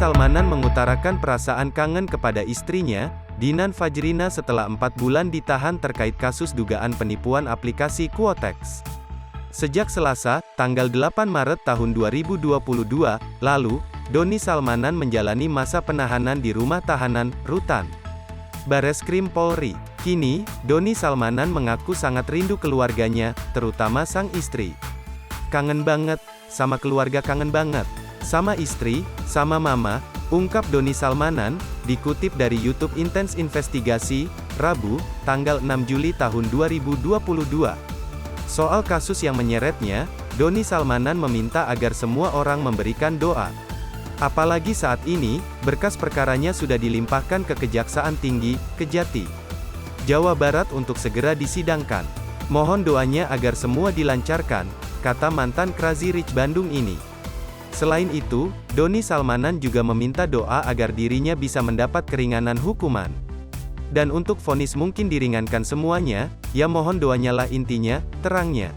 Salmanan mengutarakan perasaan kangen kepada istrinya, Dinan Fajrina setelah 4 bulan ditahan terkait kasus dugaan penipuan aplikasi Quotex. Sejak Selasa, tanggal 8 Maret tahun 2022, lalu, Doni Salmanan menjalani masa penahanan di rumah tahanan, Rutan Bareskrim Polri. Kini, Doni Salmanan mengaku sangat rindu keluarganya, terutama sang istri. "Kangen banget, sama keluarga kangen banget. Sama istri, sama mama," ungkap Doni Salmanan, dikutip dari YouTube Intens Investigasi, Rabu, tanggal 6 Juli tahun 2022. Soal kasus yang menyeretnya, Doni Salmanan meminta agar semua orang memberikan doa. Apalagi saat ini, berkas perkaranya sudah dilimpahkan ke Kejaksaan Tinggi, Kejati, Jawa Barat untuk segera disidangkan. "Mohon doanya agar semua dilancarkan," kata mantan Crazy Rich Bandung ini. Selain itu, Doni Salmanan juga meminta doa agar dirinya bisa mendapat keringanan hukuman. Dan untuk vonis mungkin diringankan semuanya, ya mohon doanya lah intinya, terangnya.